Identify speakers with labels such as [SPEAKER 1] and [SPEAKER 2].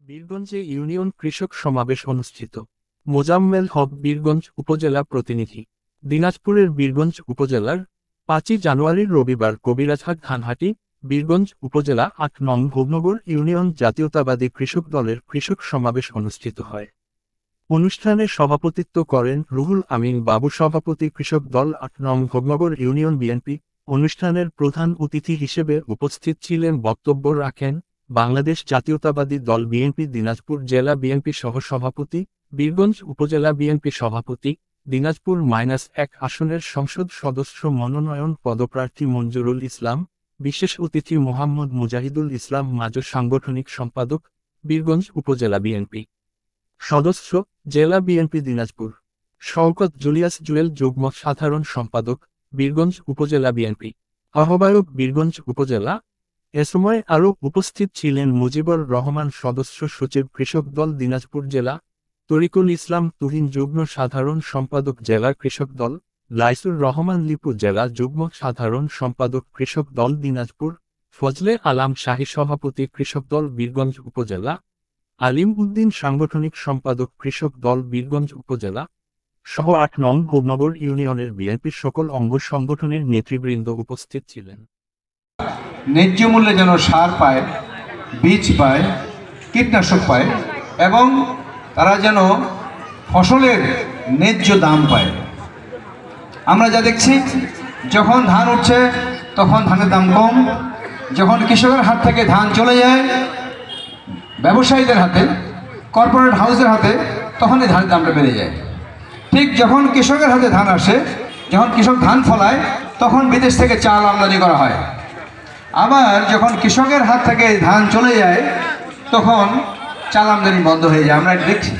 [SPEAKER 1] বীরগঞ্জে union কৃষক সমাবেশ অনুষ্ঠিত। মোজাম্মেল হক বীরগঞ্জ উপজেলা প্রতিনিধি। দিনাজপুরের বীরগঞ্জ উপজেলার ৫ই জানুয়ারির রবিবার কবিরাজহাট ধানহাটি বীরগঞ্জ উপজেলা ৮ নং ভোগনগর ইউনিয়ন জাতীয়তাবাদী কৃষক দলের কৃষক সমাবেশ অনুষ্ঠিত হয়। অনুষ্ঠানে সভাপতিত্ব করেন রুহুল আমিন বাবু, সভাপতি কৃষক দল ৮ নং ভোগনগর ইউনিয়ন বিএনপি। অনুষ্ঠানের প্রধান অতিথি হিসেবে উপস্থিত ছিলেন, বক্তব্য রাখেন বাংলাদেশ জাতীয়তাবাদী দল বিএনপি দিনাজপুর জেলা বিএনপি সহসভাপতি, বীরগঞ্জ উপজেলা বিএনপি সভাপতি, দিনাজপুর-১ আসনের সংসদ সদস্য মনোনয়ন পদপ্রার্থী মঞ্জুরুল ইসলাম, বিশেষ অতিথি মোহাম্মদ মুজাহিদুল ইসলাম মাজো, সাংগঠনিক সম্পাদক বীরগঞ্জ উপজেলা বিএনপি। সদস্য জেলা বিএনপি দিনাজপুর শওকত জুলিয়াস জুয়েল, যুগ্ম সাধারণ সম্পাদক বীরগঞ্জ উপজেলা বিএনপি। আহ্বায়ক বীরগঞ্জ উপজেলা। এ সময় আরও উপস্থিত ছিলেন মুজিবুর রহমান, সদস্য সচিব কৃষক দল দিনাজপুর জেলা, তরিকুল ইসলাম তুহিন, যুগ্ম সাধারণ সম্পাদক জেলা কৃষক দল, লাইসুর রহমান লিপু, জেলা যুগ্ম সাধারণ সম্পাদক কৃষক দল দিনাজপুর, ফজলে আলাম শাহী, সভাপতি কৃষক দল বীরগঞ্জ উপজেলা, আলিম উদ্দিন, সাংগঠনিক সম্পাদক কৃষক দল বীরগঞ্জ উপজেলা সহ ৮ নং ভোগনগর ইউনিয়নের বিএনপির সকল অঙ্গ সংগঠনের নেতৃবৃন্দ উপস্থিত ছিলেন।
[SPEAKER 2] ন্যায্য মূল্যে যেন সার পায়, বীজ পায়, কীটনাশক পায় এবং তারা যেন ফসলের ন্যায্য দাম পায়। আমরা যা দেখছি, যখন ধান উঠছে তখন ধানের দাম কম, যখন কৃষকের হাত থেকে ধান চলে যায় ব্যবসায়ীদের হাতে, কর্পোরেট হাউসের হাতে, তখন এই ধানের দামটা বেড়ে যায়। ঠিক যখন কৃষকের হাতে ধান আসে, যখন কৃষক ধান ফলায়, তখন বিদেশ থেকে চাল আমদানি করা হয়। আবার যখন কৃষকের হাত থেকে ধান চলে যায়, তখন চাল আমদানি বন্ধ হয়ে যায়। আমরা এটা দেখছি।